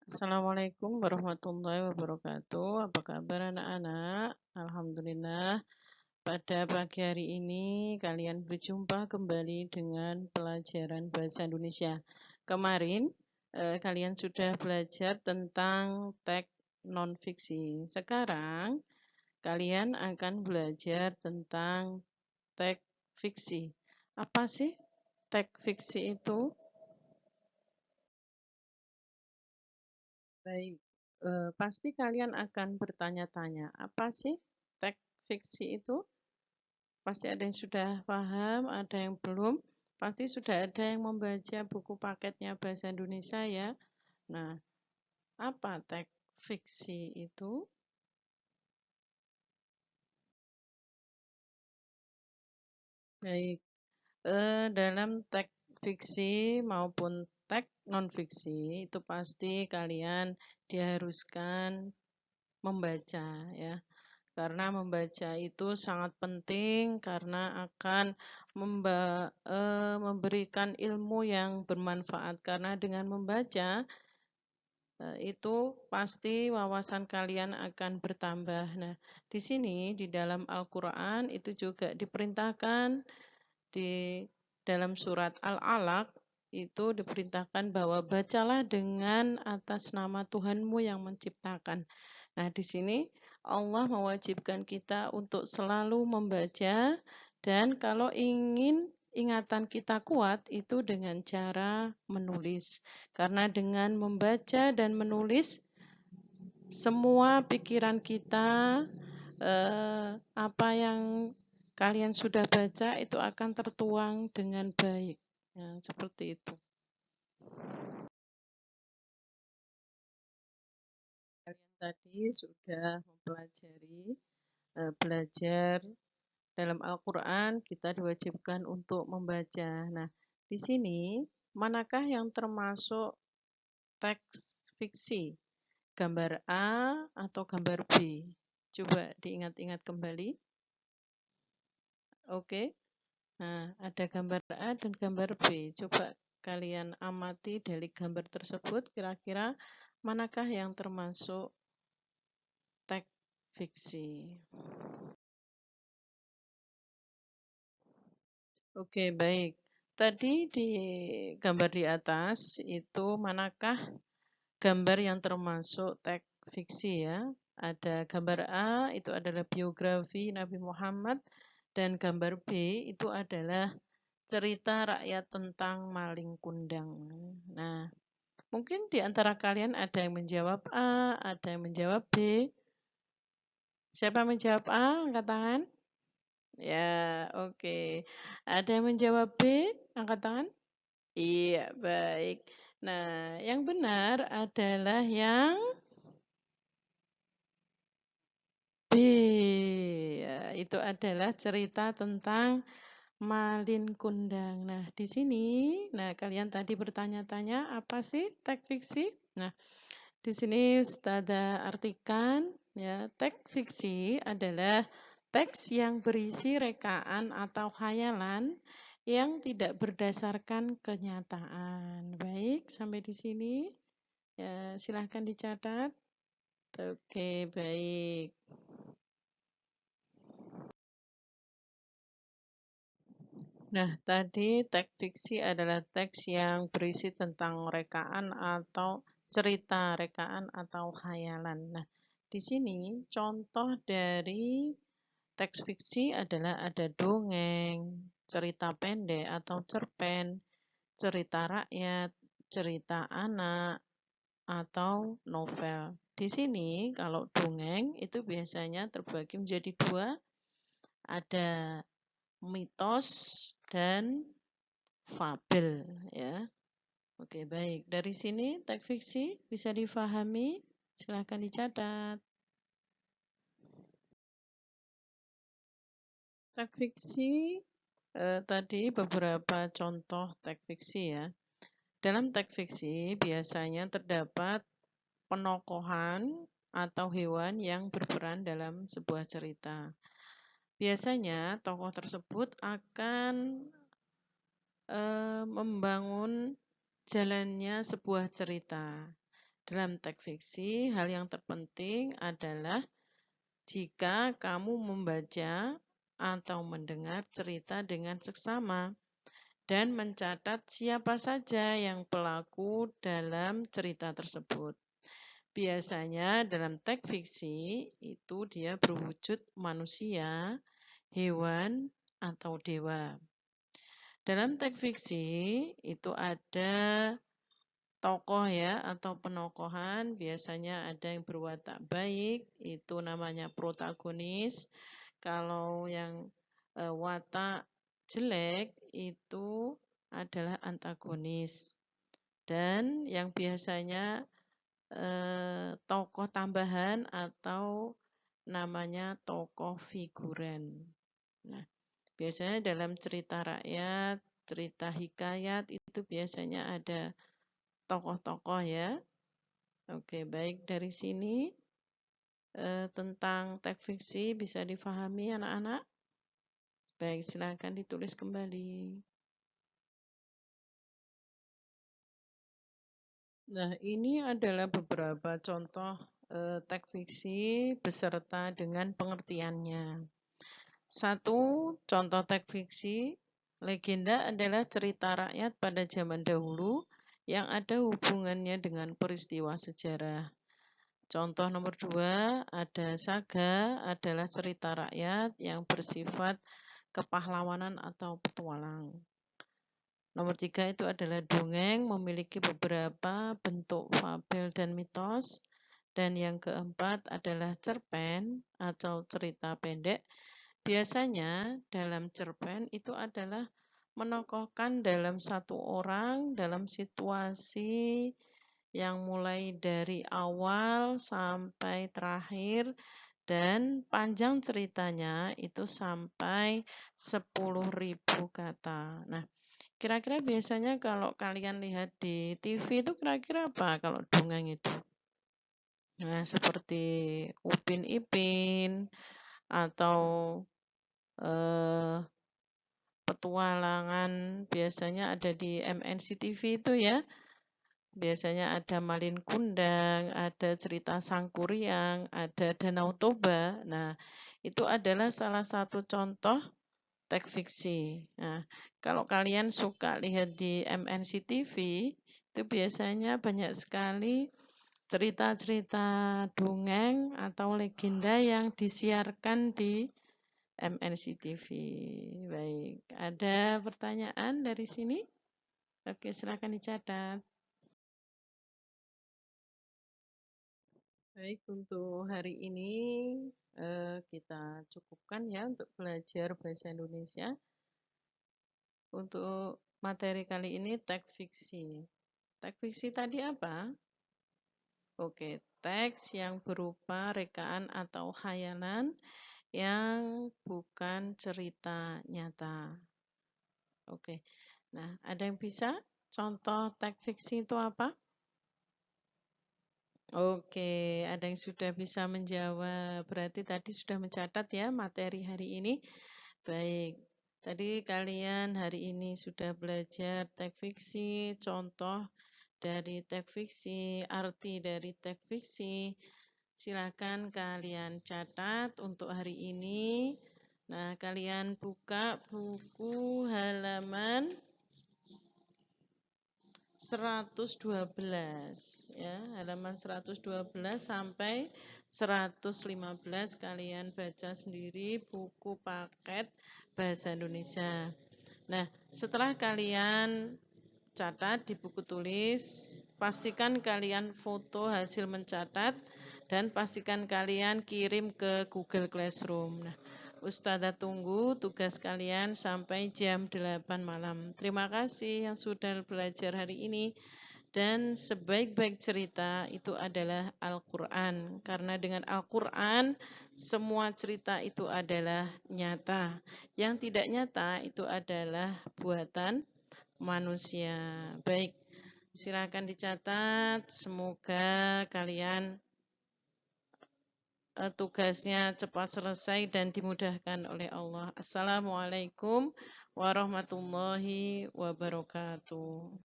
Assalamualaikum warahmatullahi wabarakatuh. Apa kabar anak-anak? Alhamdulillah, pada pagi hari ini kalian berjumpa kembali dengan pelajaran bahasa Indonesia. Kemarin kalian sudah belajar tentang teks non-fiksi. Sekarang kalian akan belajar tentang teks fiksi. Apa sih teks fiksi itu? Baik, pasti kalian akan bertanya-tanya, apa sih teks fiksi itu? Pasti ada yang sudah paham, ada yang belum. Pasti sudah ada yang membaca buku paketnya Bahasa Indonesia ya. Nah, apa teks fiksi itu? Baik, dalam teks fiksi maupun teks non-fiksi itu pasti kalian diharuskan membaca ya. Karena membaca itu sangat penting karena akan memberikan ilmu yang bermanfaat. Karena dengan membaca itu pasti wawasan kalian akan bertambah. Nah, di sini di dalam Al-Qur'an itu juga diperintahkan di dalam surat Al-Alaq itu diperintahkan bahwa bacalah dengan atas nama Tuhanmu yang menciptakan. Nah, di sini Allah mewajibkan kita untuk selalu membaca dan kalau ingin ingatan kita kuat itu dengan cara menulis. Karena dengan membaca dan menulis semua pikiran kita apa yang kalian sudah baca itu akan tertuang dengan baik. Ya, seperti itu. Kalian tadi sudah mempelajari belajar dalam Al-Quran kita diwajibkan untuk membaca. Nah, di sini manakah yang termasuk teks fiksi? Gambar A atau gambar B? Coba diingat-ingat kembali. Oke. Nah, ada gambar A dan gambar B. Coba kalian amati dari gambar tersebut, kira-kira manakah yang termasuk teks fiksi? Oke, baik. Tadi di gambar di atas itu manakah gambar yang termasuk teks fiksi ya? Ada gambar A itu adalah biografi Nabi Muhammad dan gambar B itu adalah cerita rakyat tentang maling kundang. Nah, mungkin di antara kalian ada yang menjawab A, ada yang menjawab B. Siapa yang menjawab A? Angkat tangan. Ya, oke. Ada yang menjawab B? Angkat tangan. Iya, baik. Nah, yang benar adalah yang B. Ya, itu adalah cerita tentang Malin Kundang. Nah, di sini, nah kalian tadi bertanya-tanya apa sih teks fiksi? Nah, di sini Ustazah artikan ya, teks fiksi adalah teks yang berisi rekaan atau khayalan yang tidak berdasarkan kenyataan. Baik, sampai di sini. Ya, silahkan dicatat. Oke, baik. Nah, tadi teks fiksi adalah teks yang berisi tentang rekaan atau cerita, rekaan atau khayalan. Nah, di sini contoh dari teks fiksi adalah ada dongeng, cerita pendek atau cerpen, cerita rakyat, cerita anak, atau novel. Di sini kalau dongeng itu biasanya terbagi menjadi dua, ada mitos dan fabel ya. Oke, baik. Dari sini teks fiksi bisa difahami. Silahkan dicatat. Teks fiksi tadi beberapa contoh teks fiksi ya. Dalam teks fiksi biasanya terdapat penokohan atau hewan yang berperan dalam sebuah cerita. Biasanya tokoh tersebut akan membangun jalannya sebuah cerita. Dalam teks fiksi, hal yang terpenting adalah jika kamu membaca atau mendengar cerita dengan seksama dan mencatat siapa saja yang pelaku dalam cerita tersebut. Biasanya dalam teks fiksi itu dia berwujud manusia, hewan, atau dewa. Dalam teks fiksi itu ada tokoh ya atau penokohan, biasanya ada yang berwatak baik, itu namanya protagonis. Kalau yang watak jelek itu adalah antagonis. Dan yang biasanya tokoh tambahan atau namanya tokoh figuran. Nah, biasanya dalam cerita rakyat, cerita hikayat itu biasanya ada tokoh-tokoh ya. Oke, baik dari sini tentang teks fiksi bisa difahami anak-anak? Baik, silakan ditulis kembali. Nah, ini adalah beberapa contoh teks fiksi beserta dengan pengertiannya. Satu contoh teks fiksi, legenda adalah cerita rakyat pada zaman dahulu yang ada hubungannya dengan peristiwa sejarah. Contoh nomor 2, ada saga adalah cerita rakyat yang bersifat kepahlawanan atau petualang. Nomor 3 itu adalah dongeng memiliki beberapa bentuk fabel dan mitos. Dan yang keempat adalah cerpen atau cerita pendek. Biasanya dalam cerpen itu adalah menokohkan dalam satu orang dalam situasi yang mulai dari awal sampai terakhir dan panjang ceritanya itu sampai 10.000 kata. Nah, kira-kira biasanya kalau kalian lihat di TV itu kira-kira apa kalau dongeng itu? Nah, seperti Upin Ipin atau petualangan biasanya ada di MNC TV itu ya. Biasanya ada Malin Kundang, ada cerita Sangkuriang, ada Danau Toba. Nah, itu adalah salah satu contoh teks fiksi. Nah, kalau kalian suka lihat di MNC TV, itu biasanya banyak sekali cerita-cerita dongeng atau legenda yang disiarkan di MNC TV. Baik, ada pertanyaan dari sini? Oke, silakan dicatat. Baik, untuk hari ini kita cukupkan ya untuk belajar bahasa Indonesia. Untuk materi kali ini teks fiksi. Teks fiksi tadi apa? Oke, teks yang berupa rekaan atau khayalan yang bukan cerita nyata. Oke, nah ada yang bisa? Contoh teks fiksi itu apa? Oke, ada yang sudah bisa menjawab. Berarti tadi sudah mencatat ya materi hari ini. Baik, tadi kalian hari ini sudah belajar teks fiksi, contoh dari teks fiksi, arti dari teks fiksi. Silakan kalian catat untuk hari ini. Nah, kalian buka buku halaman 112 ya, halaman 112 sampai 115 kalian baca sendiri buku paket bahasa Indonesia. Nah, setelah kalian catat di buku tulis, pastikan kalian foto hasil mencatat dan pastikan kalian kirim ke Google Classroom. Nah, Ustazah tunggu tugas kalian sampai jam 8 malam. Terima kasih yang sudah belajar hari ini. Dan sebaik-baik cerita itu adalah Al-Quran. Karena dengan Al-Quran, semua cerita itu adalah nyata. Yang tidak nyata itu adalah buatan manusia. Baik, silakan dicatat. Semoga kalian tugasnya cepat selesai dan dimudahkan oleh Allah. Assalamualaikum warahmatullahi wabarakatuh.